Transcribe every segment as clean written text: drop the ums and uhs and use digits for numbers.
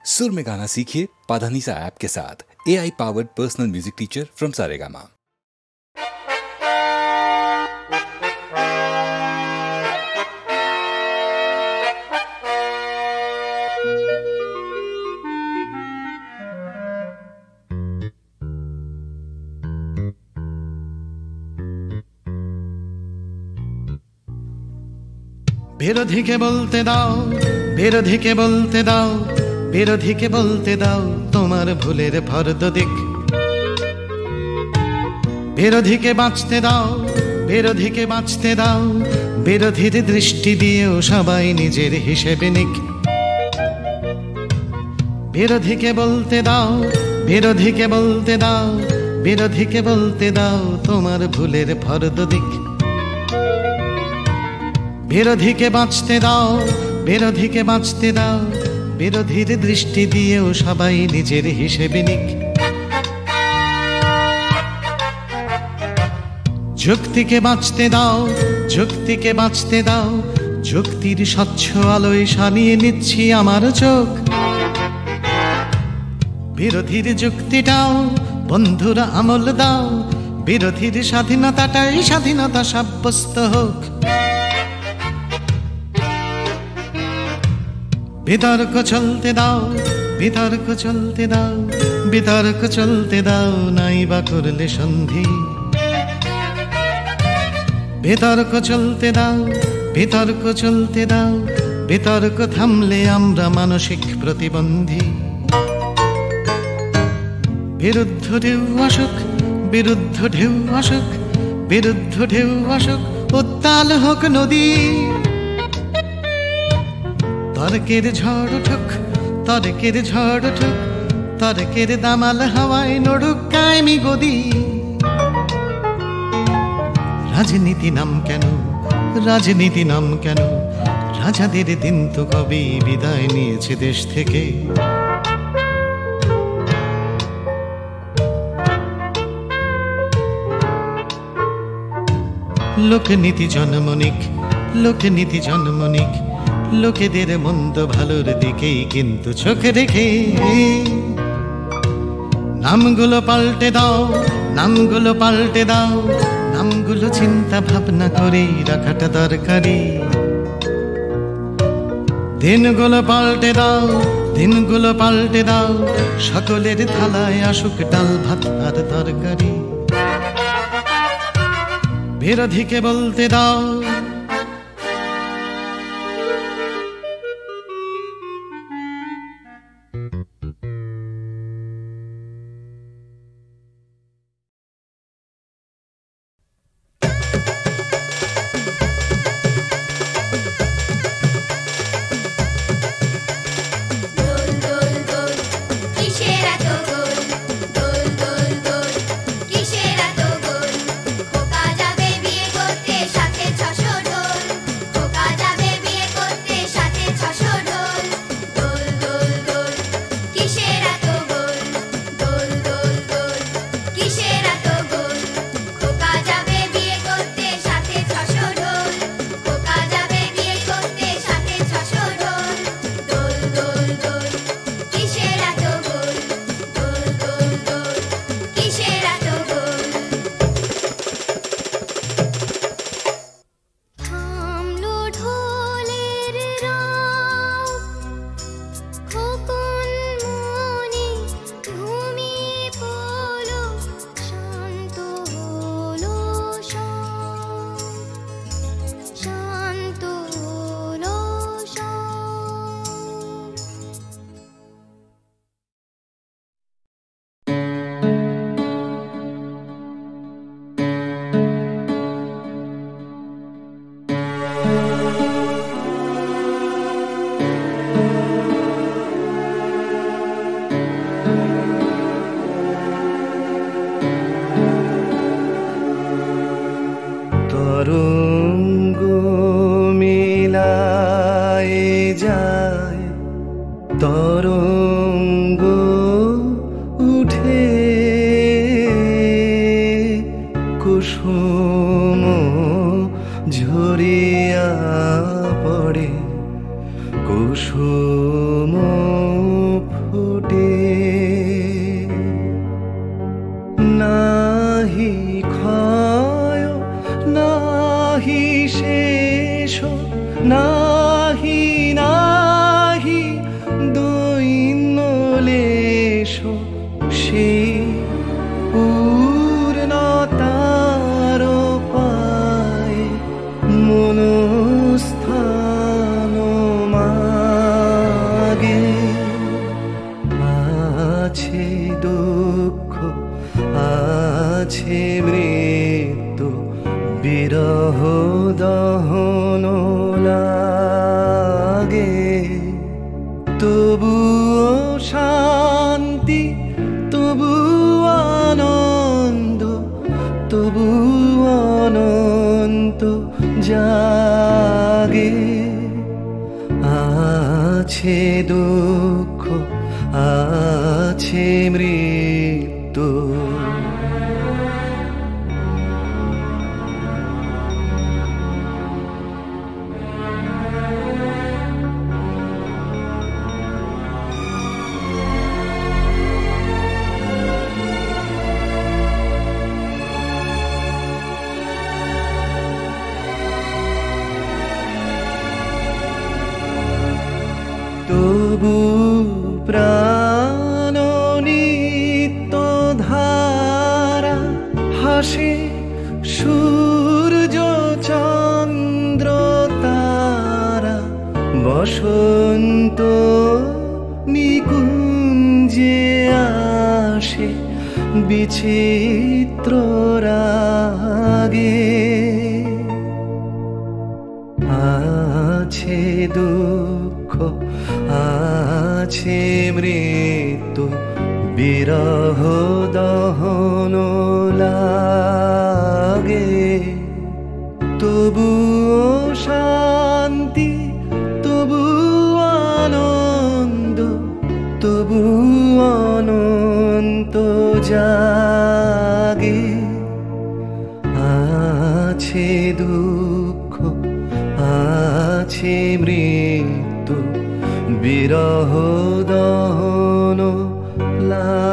सुर में गाना सीखिए पाधानीसा ऐप के साथ। AI powered personal music teacher from Saregama. বিরোধীকে বলতে দাও, বিরোধীকে বলতে দাও, বিরোধীকে বলতে দাও তোমার ভুলের ফর্দ দিক। বিরোধীকে বাঁচতে দাও, বিরোধীকে বাঁচতে দাও, বিরোধীর দৃষ্টি দিয়েও সবাই নিজের হিসেবে নিক। বিরোধীকে বলতে দাও, বিরোধীকে বলতে দাও, বিরোধীকে বলতে দাও তোমার ভুলের ফর্দ দিক। বিরোধীকে বাঁচতে দাও, বিরোধীকে বাঁচতে দাও, বিরোধীর দৃষ্টি দিয়েও সবাই নিজের হিসেবে নিক। যুক্তিকে বাঁচতে দাও, যুক্তিকে বাঁচতে দাও, যুক্তির স্বচ্ছ আলোয় সানিয়ে নিচ্ছি আমার চোখ। বিরোধীর যুক্তিটাও বন্ধুরা আমল দাও, বিরোধীর স্বাধীনতাটাই স্বাধীনতা সাব্যস্ত হোক। বিতর্ক চলতে দাও, বিতর্ক চলতে দাও, বিতর্ক চলতে দাও, নাই বা করলে সন্ধি। বিতর্ক চলতে দাও, বিতর্ক চলতে দাও, বিতর্ক থামলে আমরা মানসিক প্রতিবন্ধী। বিরুদ্ধ ঢেউ আসুক, বিরুদ্ধ ঢেউ আসুক, বিরুদ্ধ ঢেউ আসুক, উত্তাল হোক নদী। তর্কের ঝড় উঠুক, তর্কের ঝড় উঠুক, তর্কের দামাল হাওয়ায় নড়ুক কায়েমি গদি। রাজনীতি নাম কেন, রাজনীতি নাম কেন, রাজাদের দিন তো কবে বিদায় নিয়েছে দেশ থেকে। লোকনীতি জন্মনিক, লোকনীতি জন্মনিক, লোকেদের মন্দ ভালোর দিকেই কিন্তু চোখ রেখে। নামগুলো পাল্টে দাও, নামগুলো পাল্টে দাও, নামগুলো চিন্তা ভাবনা করে রাখাটা দরকারি। দিনগুলো পাল্টে দাও, দিনগুলো পাল্টে দাও, সকলের থালায় আসুক ডাল ভাত আর তরকারি। বিরোধীকে বলতে দাও, তরঙ্গ মিলায় যায়, তরঙ্গ উঠে কুসুম ঝরিয়া পড়ে, কুসুম ফুটে নাহি ক্ষয় নাহি শেষ নাহি নাহি দৈন্যলেশ সেই পূর্ণতার পায় মনস্থান মাগে আছে দুঃখ আছে মৃত্যু বিরহ দহন লাগে তবুও শান্তি তবু আনন্দ তবু অনন্ত জাগে আছে দুঃখ আছে মৃত্যু তবু প্রাণ নিত্য ধারা হাসে সূর্য চন্দ্র তারা বসন্ত নিকুঞ্জে আসে বিচিত্র রাগে আছে দুঃখ আছে মৃত্যু বিরহ দহন লাগে তবু শান্তি তবু আনন্দ তবু অনন্ত জাগে আছে দুঃখ আছে মৃত্যু বিরহ দহন লাগে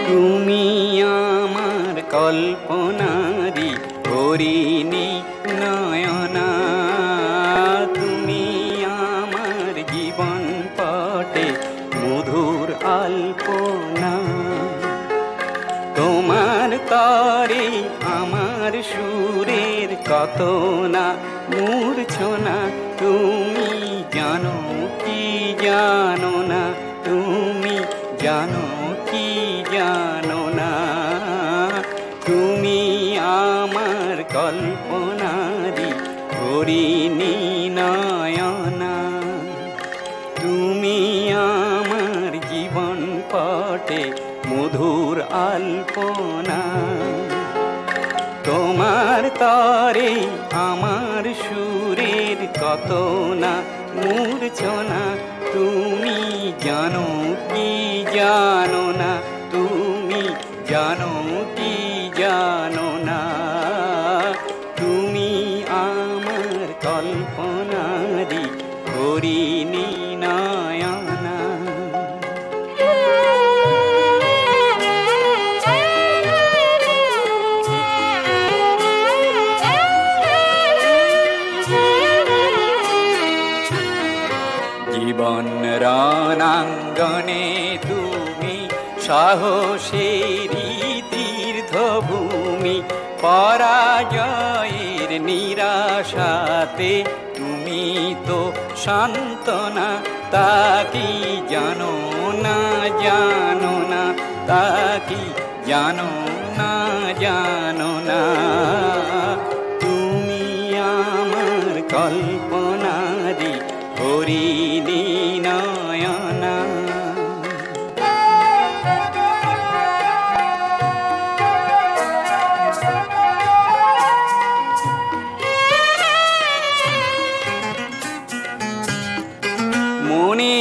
তুমি আমার কল্পনারি হরিণী নয়না তুমি আমার জীবন পটে মধুর আলপনা তোমার তরে আমার সুরের কত না মূর্ছনা তুমি জানো কি জানো না তুমি জানো কি জানো না তুমি আমার কল্পনারি হরিণী নয়না তুমি আমার জীবন পটে মধুর আলপনা তোমার তরে আমার সুরের কত না মূর্ছনা তুমি জানো কি জানো না তুমি জানো কি জানো না তুমি আমার কল্পনারি হরিণী নয়না জীবন রণাঙ্গনে তুমি সাহসেরই তীর্থভূমি পরাজয়ের নিরাশাতে তুমি তো সান্ত্বনা তা কি জানো না জানো না তা কি জানো না জানো না তুমি আমার কল্পনারি হরিণী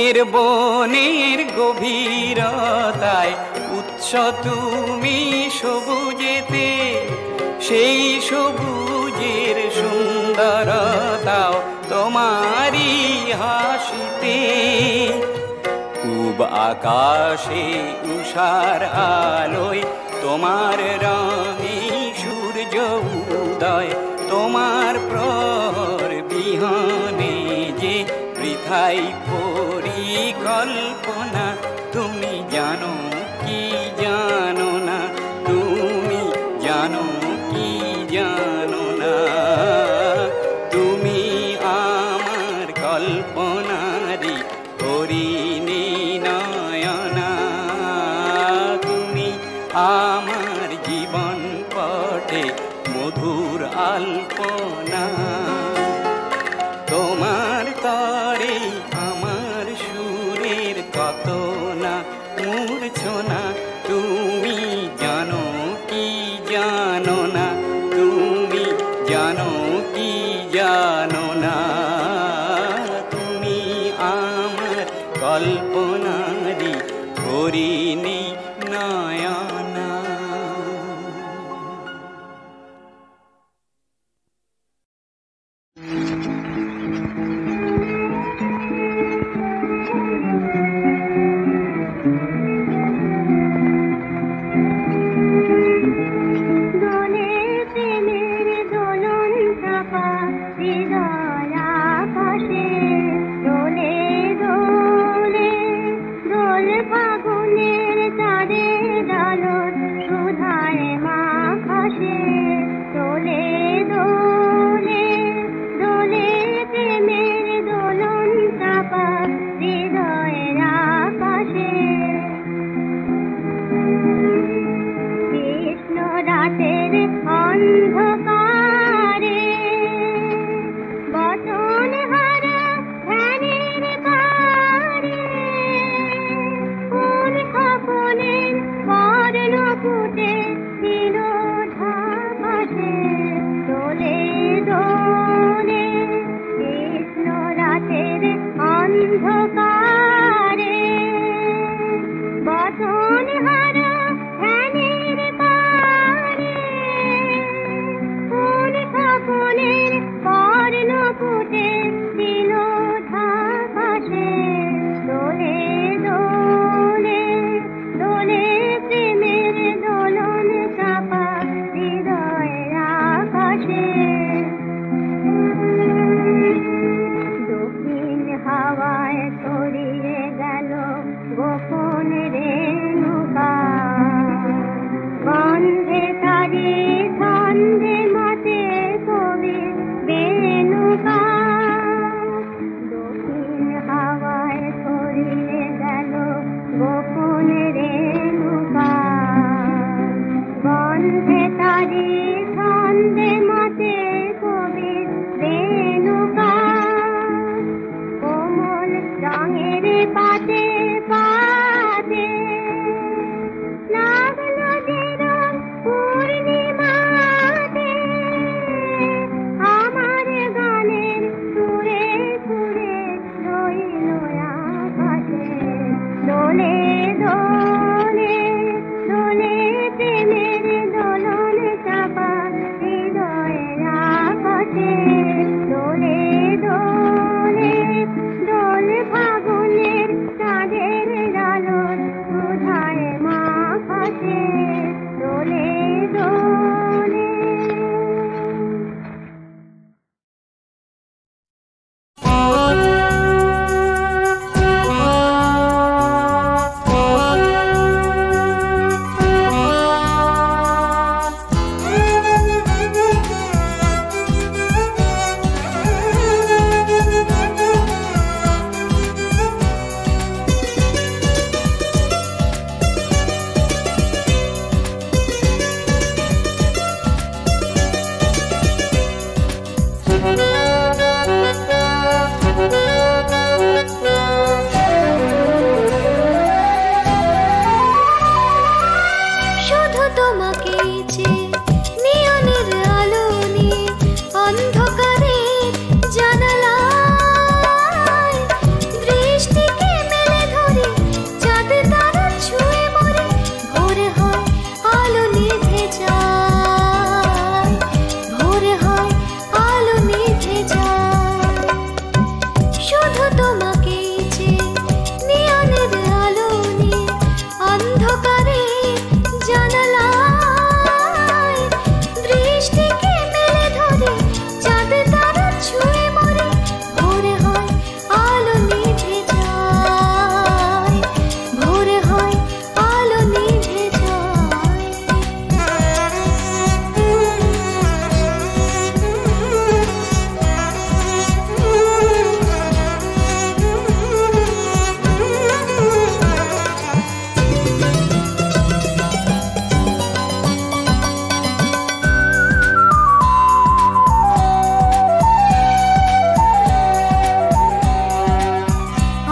প্রেমের বনের গভীরতায় উৎস তুমি সবুজেতে, সেই সবুজের সুন্দরতাও তোমারই হাসিতে। পূব আকাশে উষার আলোয় তোমার রঙে সূর্য উদয়, তোমার প্রহর বিহনে যে বৃথাই পরিকল্পনা। তুমি জানো কি জানো না, তুমি জানো কি জানো না, তুমি আমার কল্পনারি হরিণী নয়না, তুমি আমার জীবন পটে মধুর আলপনা। তোমার তরে আমার সুরের কত না মূর্ছনা। তুমি জানো কি জানো না, তুমি জানো কি জানো না, তুমি আমার কল্পনারি হরিণী নয়না। দোলে দোলে ফাগুনের চাঁদ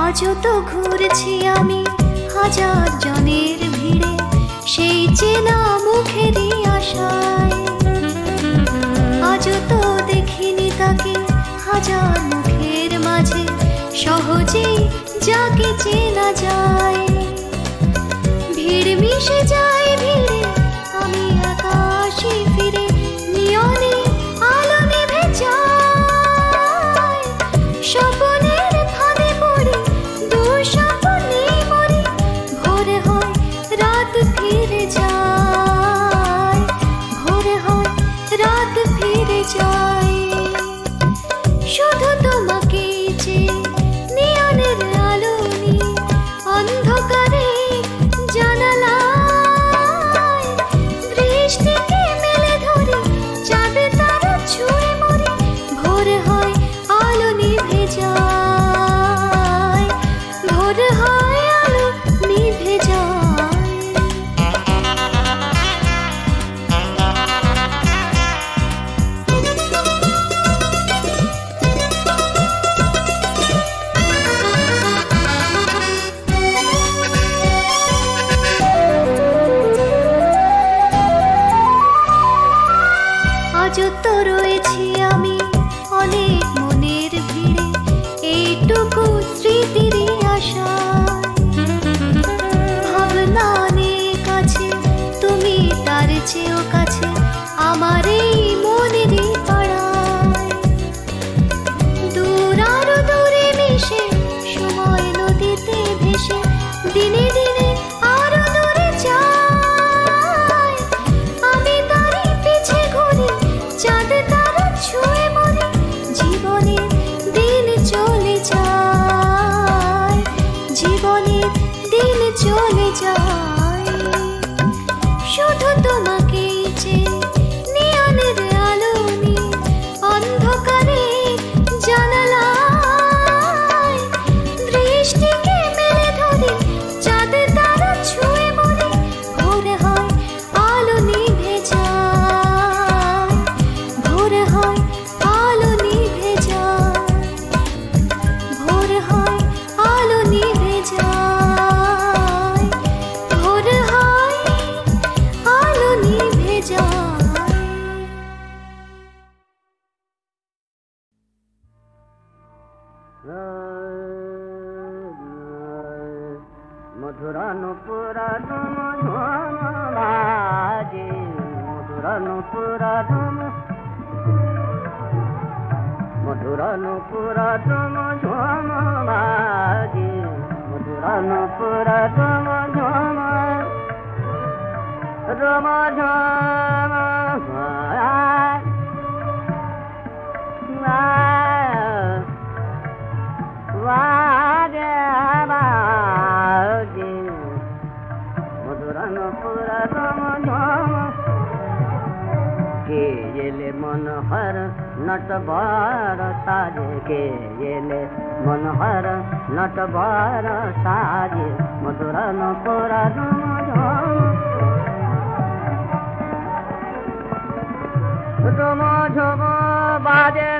আজও তো ঘুরছি আমি হাজার জনের ভিড়ে, সেই চেনা মুখেরই আশায়। আজও তো দেখিনি তাকে হাজার মুখের মাঝে, সহজেই যাকে চেনা যায়। ভিড় মিশে যায় ভিড়ে, আমি আকাশে ফিরে, নিয়নে আলো নেভে যায়। স্বপ্নের ফাঁদে পড়ে দুঃস্বপ্নে মরি, ভোর হয় রাত ফিরে যায়, ভোর হয় রাত ফিরে যায়। শুধু তোমাকে চেয়ে নিয়নের আলো নিয়ে অন্ধকারে জানালায় দৃষ্টিকে মেলে ধরে, চাঁদ তারা ছুঁয়ে মরে, ভোর হয় আলো নিভে যায়, ভোর হয় আলো নিভে যায়। আজও তো রয়েছি আমি অনেক মনের ভিড়ে, এইটুকু স্মৃতিরই আশায়। ভাবনা অনেক আছে, তুমি তার চেয়েও কাছে, আমার এই মনেরই পাড়ায়। দূর আরো দূরে মিশে সময় নদীতে ভেসে, দিনে দিনে আরো দূরে যায়। আমি তারই পিছে ঘুরি, চাঁদ তারা ছুঁয়ে মরে, জীবনের দিন চলে যায়, জীবনের দিন চলে যায়। শুধু তোমাকেই চেয়ে নিয়নের আলো নিয়ে অন্ধকারে জানালায় দৃষ্টিকে মেলে ধরে, চাঁদ তারা ছুঁয়ে মরে, ভোর হয় আলো নিভে যায়, ভোর হয় আলো নিভে যায়, ভোর হয় আলো নিভে যায়, ভোর হয় আলো নিভে যায়। মধুরানুপুরা বাজে, মধুরানুপুরা মধুরানুপুরা বাজে, মধুরানুপুরা রম ঝম মধুরানুপুরা কে এলে মনোহর নটবর সাজে, কে এলে মনোহর নটবর সাজে, মধুরানুপুরা ঝম ঝম বাজে।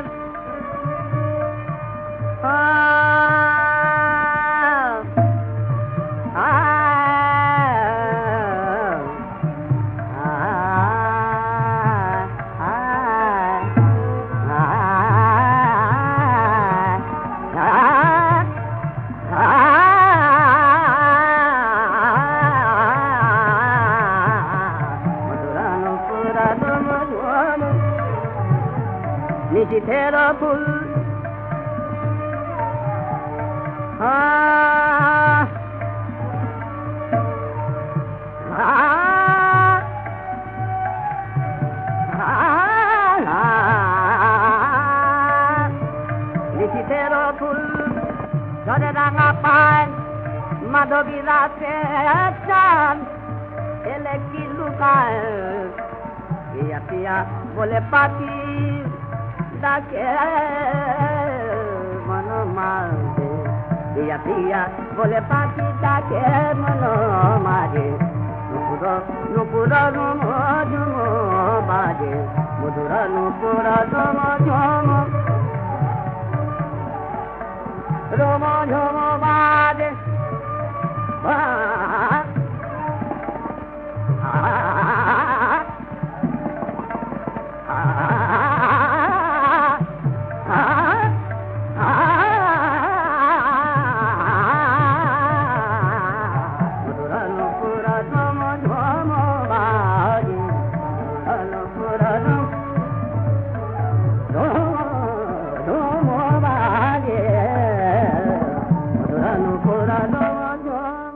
নিশীথের ফুল নিশীথের ফুল ধরে রাঙা পান, মাধবী রাতে চান এলে কি লুকায়, পিয়া পিয়া বলে পাখি ডাকে মন মাঝে, পিয়া পিয়া বলে পাখি ডাকে মন মাঝে। নুপুর নুপুর ঝুম ঝুম বাজে, মধুর নুপুর ঝুম ঝুম রম ঝুম বাজে। নুপুরালো মধুম।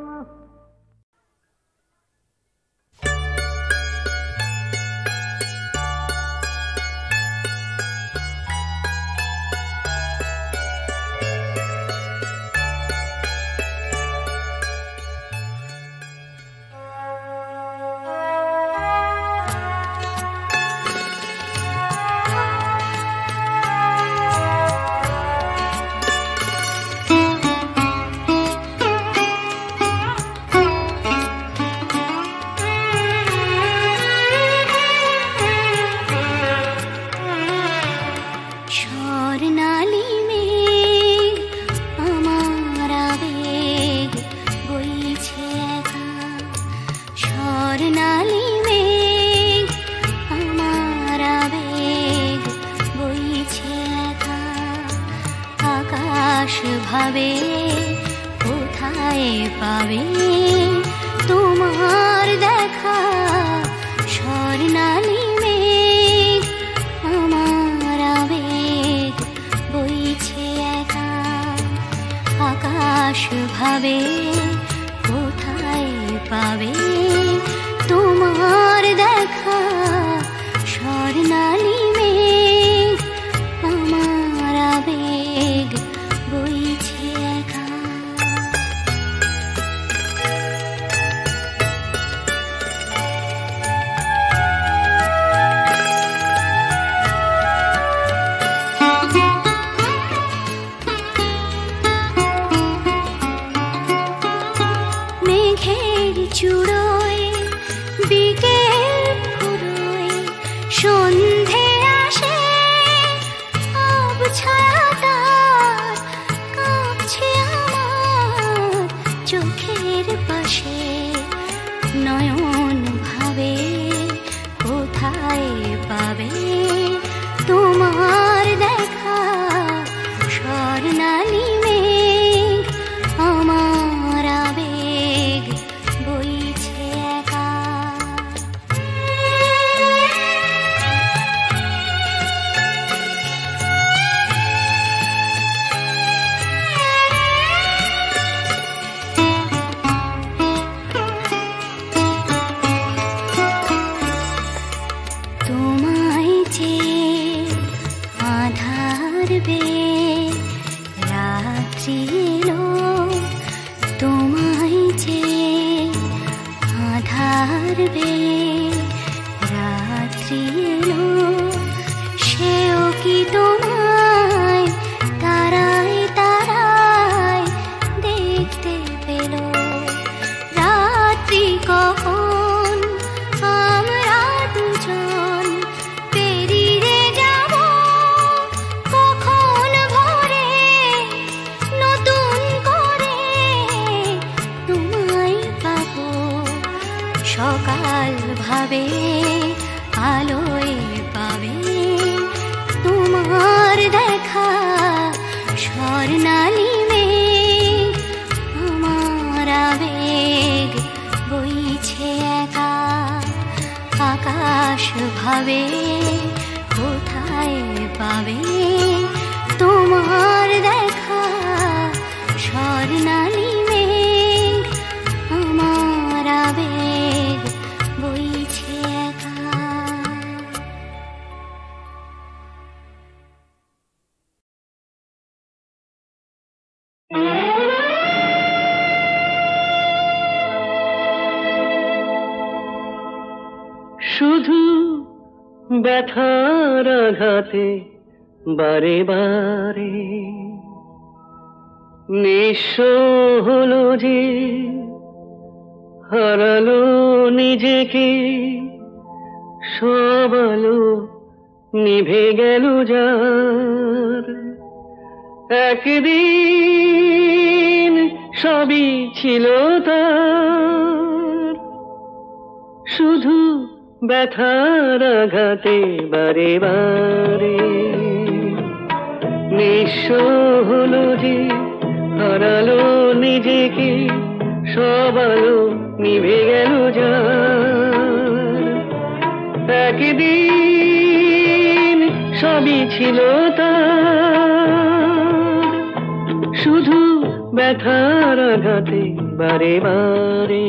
ভাবে কোথায় পাবে তোমার দেখা স্বর্ণালী মেঘ আমার আবেগ বইছে একা আকাশ ভাবে কোথায় পাবে তোমার দেখা স্বর্ণালী মেঘ আমার আবেগ বইছে একা। মেঘের চূড়োয় বিকেল ফুরোয় সন্ধে আসে ছায়াটার কাঁপছে আমার চোখের পাশে নয়ন ভাবে কোথায় পাবে তোমার দেখা স্বর্ণালী মেঘ আমার আবেগ বইছে একা। তোমায় যে আধার বে রাত্রি এলো তোমায় যে আধার বে রাত্রি এলো সেও কি তোমায় তারায় তারায় দেখতে পেল রাত্রি কখন আমরা দুজন পেরিয়ে যাব কখন ভোরে নতুন করে তোমায় পাবো সকাল ভাবে আলোয় পাবে তোমার দেখা স্বর্ণালী মেঘ আমার আবেগ বইছে একা আকাশ ভাবে কোথায় পাবে তোমার দেখা স্বর্ণালী মেঘ আমার আবেগ বইছে একা। শুধু ব্যথার আঘাতে বারে বারে নিঃস্ব হলো যে হারালো নিজেকে সব আলো নিভে গেল যার একদিন সবই ছিল তার শুধু ব্যথার আঘাতে বারে বারে নিঃস্ব হলো যে হারালো নিজেকে সব আলো নিভে গেল যার একদিন সবই ছিল তার শুধু ব্যথার আঘাতে বারে বারে।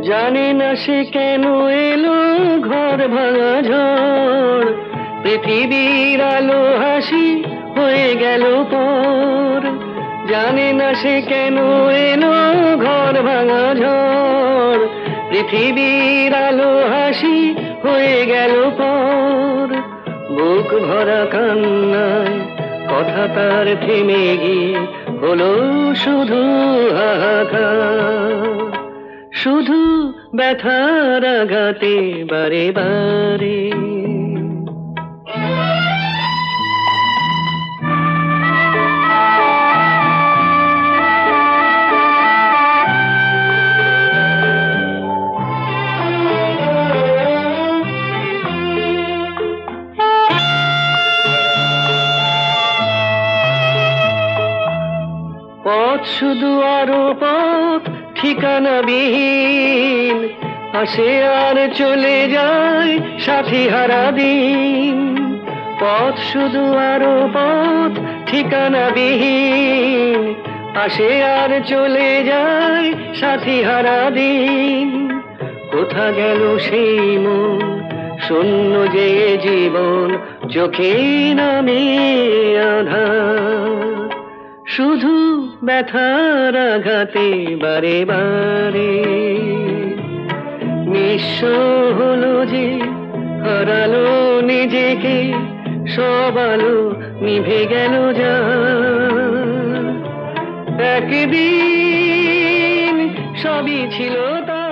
জানে না সে কেন এলো ঘর ভাঙা ঝড়, পৃথিবীর আলো হাসি হয়ে গেল পর। জানে না সে কেন এলো ঘর ভাঙা ঝড়, পৃথিবীর আলো হাসি হয়ে গেল পর। বুক ভরা কান্নায় কথা তার থেমে গিয়ে হলো শুধু হাহাকার, শুধু ব্যথার আঘাতে বারে বারে। পথ শুধু আরো পথ ঠিকানা বিহীন, আসে আর চলে যায় সাথী হারা দিন। পথ শুধু আরো পথ ঠিকানা বিহীন, আসে আর চলে যায় সাথী হারা দিন। কোথা গেল সেই মন শূন্য যে জীবন, চোখে নামে আধার, শুধু ব্যথার আঘাতে বারে বারে। নিঃস্ব হলো যে হারালো নিজেকে, সব আলো নিভে গেল যা। একদিন সবই ছিল তা